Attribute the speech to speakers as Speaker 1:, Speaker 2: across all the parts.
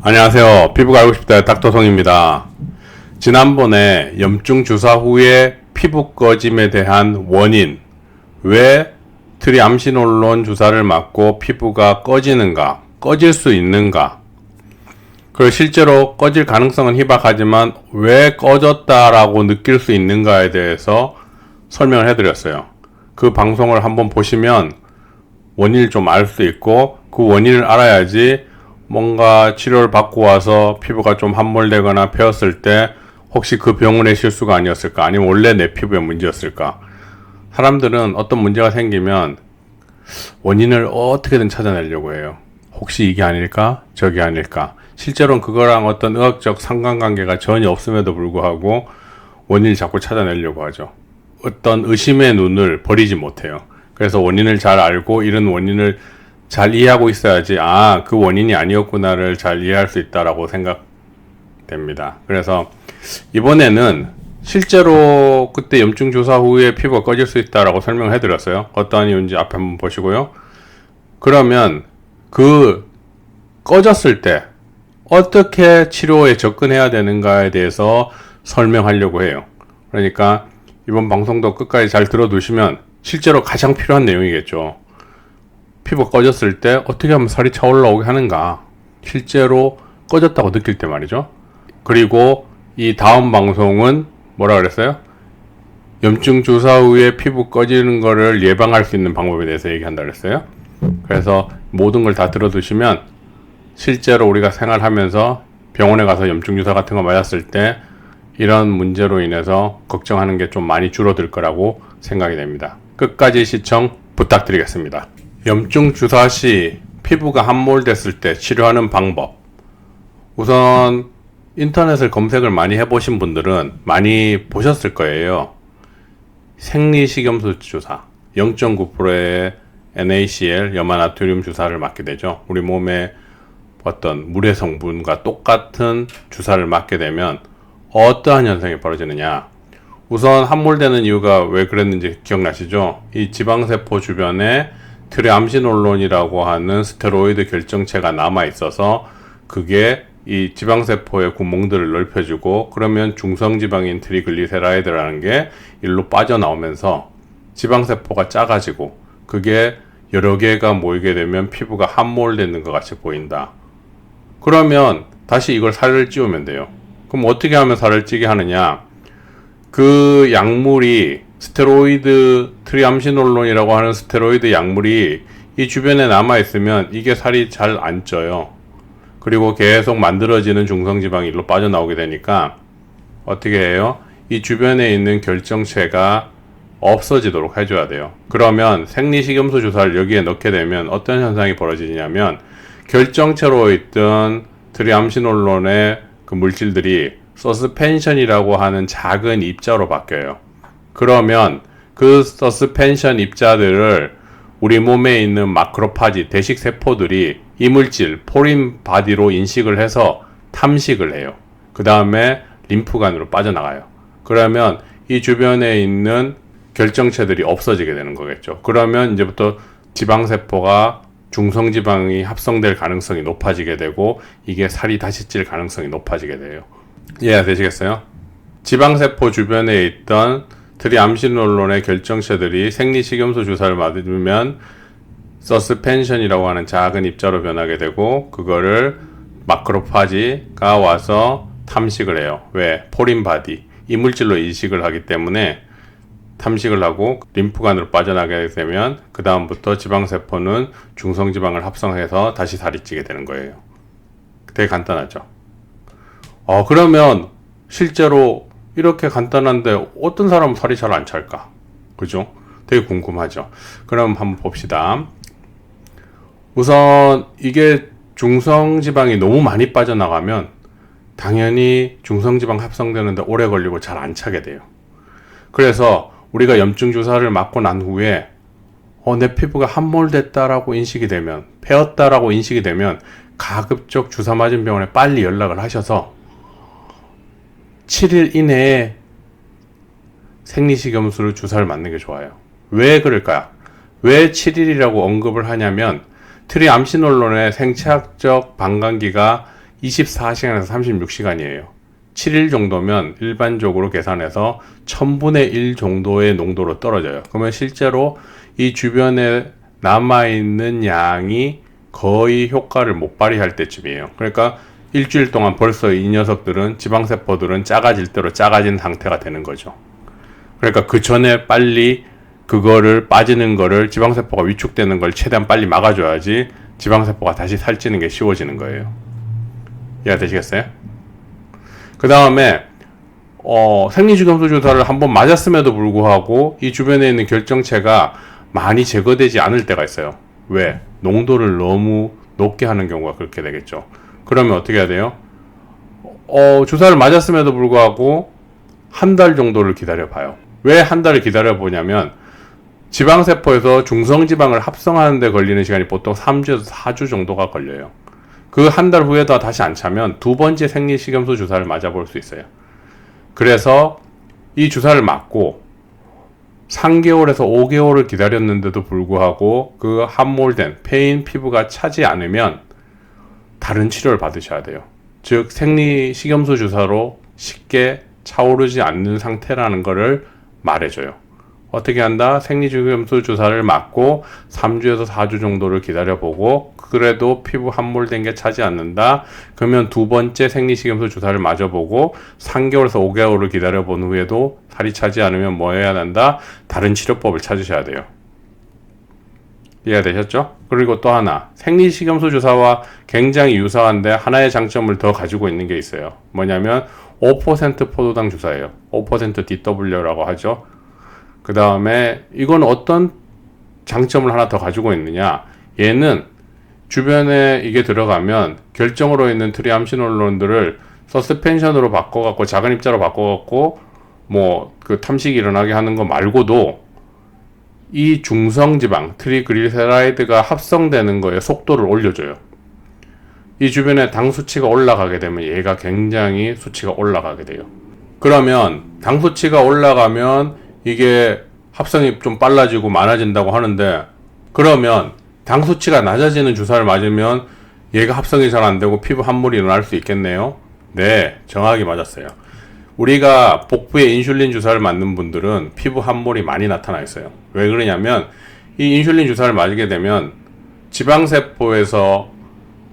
Speaker 1: 안녕하세요. 피부가 알고 싶다 닥터송입니다. 지난번에 염증 주사 후에 피부 꺼짐에 대한 원인, 왜 트리암시놀론 주사를 맞고 피부가 꺼지는가, 꺼질 수 있는가, 그리고 실제로 꺼질 가능성은 희박하지만 왜 꺼졌다라고 느낄 수 있는가에 대해서 설명을 해드렸어요. 그 방송을 한번 보시면 원인을 좀 알 수 있고, 그 원인을 알아야지 뭔가 치료를 받고 와서 피부가 좀 함몰되거나 폐었을 때 혹시 그 병원의 실수가 아니었을까, 아니면 원래 내 피부의 문제였을까. 사람들은 어떤 문제가 생기면 원인을 어떻게든 찾아내려고 해요. 혹시 이게 아닐까, 저게 아닐까. 실제로는 그거랑 어떤 의학적 상관관계가 전혀 없음에도 불구하고 원인을 자꾸 찾아내려고 하죠. 어떤 의심의 눈을 버리지 못해요. 그래서 원인을 잘 알고 이런 원인을 잘 이해하고 있어야지, 그 원인이 아니었구나를 잘 이해할 수 있다라고 생각됩니다. 그래서 이번에는 실제로 그때 염증 주사 후에 피부가 꺼질 수 있다라고 설명을 해드렸어요. 어떠한 이유인지 앞에 한번 보시고요. 그러면 그 꺼졌을 때 어떻게 치료에 접근해야 되는가에 대해서 설명하려고 해요. 그러니까 이번 방송도 끝까지 잘 들어두시면 실제로 가장 필요한 내용이겠죠. 피부가 꺼졌을 때 어떻게 하면 살이 차올라오게 하는가, 실제로 꺼졌다고 느낄 때 말이죠. 그리고 이 다음 방송은 뭐라 그랬어요? 염증 주사 후에 피부 꺼지는 거를 예방할 수 있는 방법에 대해서 얘기한다 그랬어요. 그래서 모든 걸 다 들어두시면 실제로 우리가 생활하면서 병원에 가서 염증 주사 같은 거 맞았을 때 이런 문제로 인해서 걱정하는 게 좀 많이 줄어들 거라고 생각이 됩니다. 끝까지 시청 부탁드리겠습니다. 염증 주사 시 피부가 함몰됐을 때 치료하는 방법. 우선 인터넷을 검색을 많이 해보신 분들은 많이 보셨을 거예요. 생리식염수 주사 0.9%의 NaCl 염화나트륨 주사를 맞게 되죠. 우리 몸에 어떤 물의 성분과 똑같은 주사를 맞게 되면 어떠한 현상이 벌어지느냐. 우선 함몰되는 이유가 왜 그랬는지 기억나시죠? 이 지방세포 주변에 트리암시놀론이라고 하는 스테로이드 결정체가 남아 있어서 그게 이 지방세포의 구멍들을 넓혀주고, 그러면 중성지방인 트리글리세라이드라는 게 일로 빠져나오면서 지방세포가 작아지고 그게 여러 개가 모이게 되면 피부가 함몰되는 것 같이 보인다. 그러면 다시 이걸 살을 찌우면 돼요. 그럼 어떻게 하면 살을 찌게 하느냐? 그 약물이 스테로이드 트리암시놀론이라고 하는 스테로이드 약물이 이 주변에 남아있으면 이게 살이 잘 안 쪄요. 그리고 계속 만들어지는 중성지방이 일로 빠져나오게 되니까 어떻게 해요? 이 주변에 있는 결정체가 없어지도록 해줘야 돼요. 그러면 생리식염수 주사를 여기에 넣게 되면 어떤 현상이 벌어지냐면 결정체로 있던 트리암시놀론의 그 물질들이 서스펜션이라고 하는 작은 입자로 바뀌어요. 그러면 그 서스펜션 입자들을 우리 몸에 있는 마크로파지, 대식세포들이 이물질, 포린 바디로 인식을 해서 탐식을 해요. 그 다음에 림프관으로 빠져나가요. 그러면 이 주변에 있는 결정체들이 없어지게 되는 거겠죠. 그러면 이제부터 지방세포가 중성지방이 합성될 가능성이 높아지게 되고 이게 살이 다시 찔 가능성이 높아지게 돼요. 이해가 되시겠어요? 지방세포 주변에 있던 트리암시놀론의 결정체들이 생리식염수 주사를 맞으면 서스펜션이라고 하는 작은 입자로 변하게 되고 그거를 마크로파지가 와서 탐식을 해요. 왜? 포린바디, 이물질로 인식을 하기 때문에 탐식을 하고 림프관으로 빠져나가게 되면 그 다음부터 지방세포는 중성지방을 합성해서 다시 살이 찌게 되는 거예요. 되게 간단하죠. 그러면 실제로 이렇게 간단한데 어떤 사람은 살이 잘 안 찰까? 그죠? 되게 궁금하죠. 그럼 한번 봅시다. 우선 이게 중성지방이 너무 많이 빠져나가면 당연히 중성지방 합성되는데 오래 걸리고 잘 안 차게 돼요. 그래서 우리가 염증 주사를 맞고 난 후에 내 피부가 함몰됐다라고 인식이 되면, 폐었다라고 인식이 되면 가급적 주사 맞은 병원에 빨리 연락을 하셔서 7일 이내에 생리식염수를 주사를 맞는 게 좋아요. 왜 그럴까요? 왜 7일이라고 언급을 하냐면 트리암시놀론의 생체학적 반감기가 24시간에서 36시간이에요. 7일 정도면 일반적으로 계산해서 1000분의 1 정도의 농도로 떨어져요. 그러면 실제로 이 주변에 남아있는 양이 거의 효과를 못 발휘할 때쯤이에요. 그러니까 일주일 동안 벌써 이 녀석들은 지방세포들은 작아질 대로 작아진 상태가 되는 거죠. 그러니까 그 전에 빨리 그거를 빠지는 거를 지방세포가 위축되는 걸 최대한 빨리 막아줘야지 지방세포가 다시 살찌는 게 쉬워지는 거예요. 이해가 되시겠어요? 그 다음에 생리주겸수 주사를 한번 맞았음에도 불구하고 이 주변에 있는 결정체가 많이 제거되지 않을 때가 있어요. 왜? 농도를 너무 높게 하는 경우가 그렇게 되겠죠. 그러면 어떻게 해야 돼요? 주사를 맞았음에도 불구하고 한 달 정도를 기다려 봐요. 왜 한 달을 기다려 보냐면 지방세포에서 중성지방을 합성하는 데 걸리는 시간이 보통 3주에서 4주 정도가 걸려요. 그 한 달 후에도 다시 안 차면 두 번째 생리식염수 주사를 맞아볼 수 있어요. 그래서 이 주사를 맞고 3개월에서 5개월을 기다렸는데도 불구하고 그 함몰된 패인 피부가 차지 않으면 다른 치료를 받으셔야 돼요. 즉 생리식염수 주사로 쉽게 차오르지 않는 상태라는 것을 말해줘요. 어떻게 한다? 생리식염수 주사를 맞고 3주에서 4주 정도를 기다려보고 그래도 피부 함몰된 게 차지 않는다? 그러면 두 번째 생리식염수 주사를 맞아보고 3개월에서 5개월을 기다려본 후에도 살이 차지 않으면 뭐 해야 한다? 다른 치료법을 찾으셔야 돼요. 이해가 되셨죠? 그리고 또 하나, 생리식염수 주사와 굉장히 유사한데 하나의 장점을 더 가지고 있는 게 있어요. 뭐냐면 5% 포도당 주사예요. 5% DW라고 하죠. 그 다음에 이건 어떤 장점을 하나 더 가지고 있느냐, 얘는 주변에 이게 들어가면 결정으로 있는 트리암시놀론들을 서스펜션으로 바꿔갖고 작은 입자로 바꿔갖고 뭐 그 탐식이 일어나게 하는 거 말고도 이 중성지방 트리글리세라이드가 합성되는 거에 속도를 올려줘요. 이 주변에 당 수치가 올라가게 되면 얘가 굉장히 수치가 올라가게 돼요. 그러면 당 수치가 올라가면 이게 합성이 좀 빨라지고 많아진다고 하는데, 그러면 당 수치가 낮아지는 주사를 맞으면 얘가 합성이 잘 안 되고 피부 함몰이 일어날 수 있겠네요. 네, 정확히 맞았어요. 우리가 복부에 인슐린 주사를 맞는 분들은 피부 함몰이 많이 나타나 있어요. 왜 그러냐면 이 인슐린 주사를 맞게 되면 지방세포에서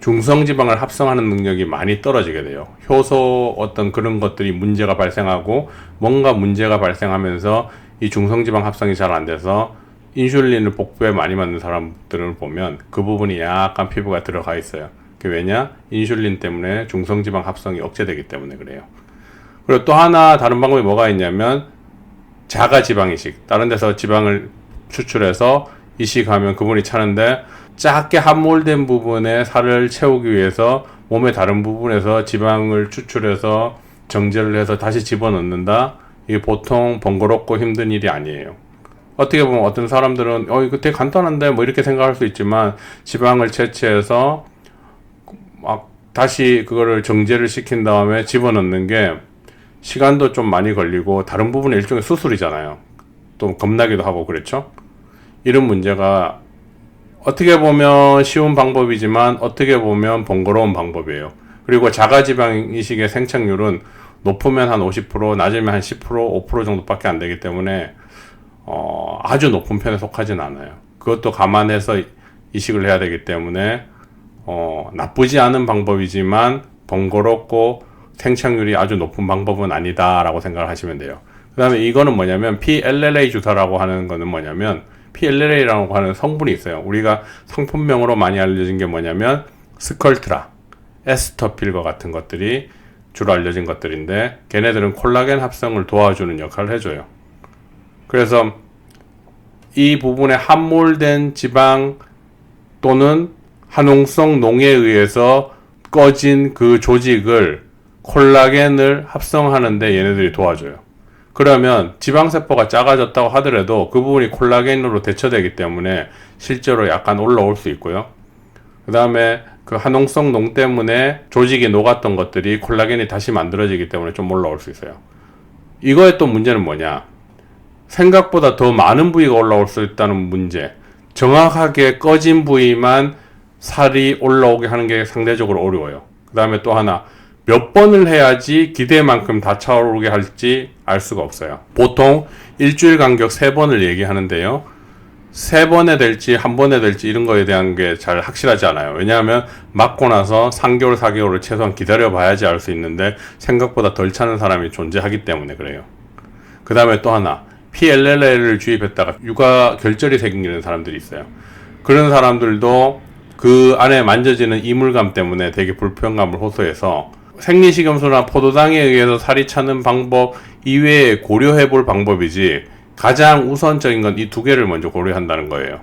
Speaker 1: 중성지방을 합성하는 능력이 많이 떨어지게 돼요. 효소 어떤 그런 것들이 문제가 발생하고 뭔가 문제가 발생하면서 이 중성지방 합성이 잘 안 돼서 인슐린을 복부에 많이 맞는 사람들을 보면 그 부분이 약간 피부가 들어가 있어요. 그게 왜냐? 인슐린 때문에 중성지방 합성이 억제되기 때문에 그래요. 그리고 또 하나 다른 방법이 뭐가 있냐면 자가지방이식, 다른 데서 지방을 추출해서 이식하면 그 부분이 차는데 작게 함몰된 부분에 살을 채우기 위해서 몸의 다른 부분에서 지방을 추출해서 정제를 해서 다시 집어넣는다? 이게 보통 번거롭고 힘든 일이 아니에요. 어떻게 보면 어떤 사람들은 이거 되게 간단한데 뭐 이렇게 생각할 수 있지만 지방을 채취해서 막 다시 그거를 정제를 시킨 다음에 집어넣는 게 시간도 좀 많이 걸리고 다른 부분은 일종의 수술이잖아요. 또 겁나기도 하고 그렇죠? 이런 문제가 어떻게 보면 쉬운 방법이지만 어떻게 보면 번거로운 방법이에요. 그리고 자가지방 이식의 생착률은 높으면 한 50%, 낮으면 한 10%, 5% 정도밖에 안 되기 때문에 아주 높은 편에 속하진 않아요. 그것도 감안해서 이식을 해야 되기 때문에 나쁘지 않은 방법이지만 번거롭고 생착률이 아주 높은 방법은 아니다라고 생각을 하시면 돼요. 그 다음에 이거는 뭐냐면 PLLA 주사라고 하는 거는 뭐냐면 PLLA라고 하는 성분이 있어요. 우리가 상품명으로 많이 알려진 게 뭐냐면 스컬트라, 에스터필과 같은 것들이 주로 알려진 것들인데 걔네들은 콜라겐 합성을 도와주는 역할을 해줘요. 그래서 이 부분에 함몰된 지방 또는 한홍성 농에 의해서 꺼진 그 조직을 콜라겐을 합성하는데 얘네들이 도와줘요. 그러면 지방세포가 작아졌다고 하더라도 그 부분이 콜라겐으로 대처되기 때문에 실제로 약간 올라올 수 있고요. 그 다음에 그 한홍성 농 때문에 조직이 녹았던 것들이 콜라겐이 다시 만들어지기 때문에 좀 올라올 수 있어요. 이거의 또 문제는 뭐냐? 생각보다 더 많은 부위가 올라올 수 있다는 문제. 정확하게 꺼진 부위만 살이 올라오게 하는 게 상대적으로 어려워요. 그 다음에 또 하나, 몇 번을 해야지 기대만큼 다 차오르게 할지 알 수가 없어요. 보통 일주일 간격 3번을 얘기하는데요. 3번에 될지 1번에 될지 이런 거에 대한 게 잘 확실하지 않아요. 왜냐하면 맞고 나서 3개월, 4개월을 최소한 기다려 봐야지 알 수 있는데 생각보다 덜 차는 사람이 존재하기 때문에 그래요. 그 다음에 또 하나, PLLL을 주입했다가 육아 결절이 생기는 사람들이 있어요. 그런 사람들도 그 안에 만져지는 이물감 때문에 되게 불편감을 호소해서 생리식염수나 포도당에 의해서 살이 차는 방법 이외에 고려해 볼 방법이지 가장 우선적인 건 이 2개를 먼저 고려한다는 거예요.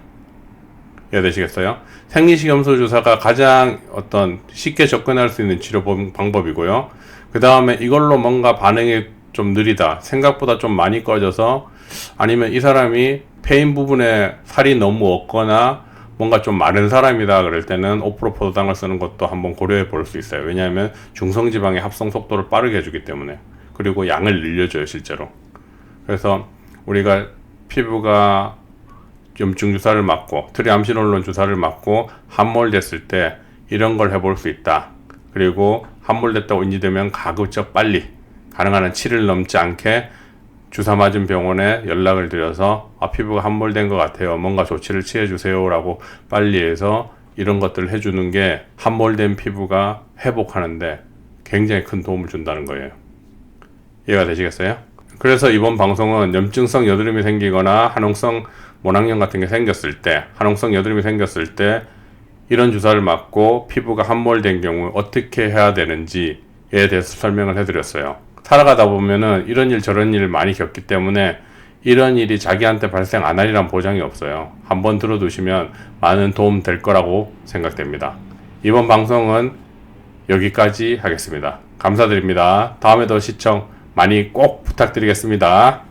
Speaker 1: 이해되시겠어요? 생리식염수 주사가 가장 어떤 쉽게 접근할 수 있는 치료 방법이고요. 그 다음에 이걸로 뭔가 반응이 좀 느리다, 생각보다 좀 많이 꺼져서, 아니면 이 사람이 폐인 부분에 살이 너무 없거나 뭔가 좀 마른 사람이다 그럴 때는 5% 포도당을 쓰는 것도 한번 고려해 볼 수 있어요. 왜냐하면 중성지방의 합성 속도를 빠르게 해주기 때문에, 그리고 양을 늘려줘요 실제로. 그래서 우리가 피부가 염증 주사를 맞고 트리암시놀론 주사를 맞고 함몰됐을 때 이런 걸 해볼 수 있다. 그리고 함몰됐다고 인지되면 가급적 빨리, 가능한 한 7일 넘지 않게 주사 맞은 병원에 연락을 드려서 피부가 함몰된 것 같아요, 뭔가 조치를 취해 주세요 라고 빨리 해서 이런 것들을 해주는 게 함몰된 피부가 회복하는데 굉장히 큰 도움을 준다는 거예요. 이해가 되시겠어요? 그래서 이번 방송은 염증성 여드름이 생기거나 한홍성 모낭염 같은 게 생겼을 때, 한홍성 여드름이 생겼을 때 이런 주사를 맞고 피부가 함몰된 경우 어떻게 해야 되는지에 대해서 설명을 해드렸어요. 살아가다 보면은 이런 일 저런 일 많이 겪기 때문에 이런 일이 자기한테 발생 안 하리란 보장이 없어요. 한번 들어두시면 많은 도움 될 거라고 생각됩니다. 이번 방송은 여기까지 하겠습니다. 감사드립니다. 다음에도 시청 많이 꼭 부탁드리겠습니다.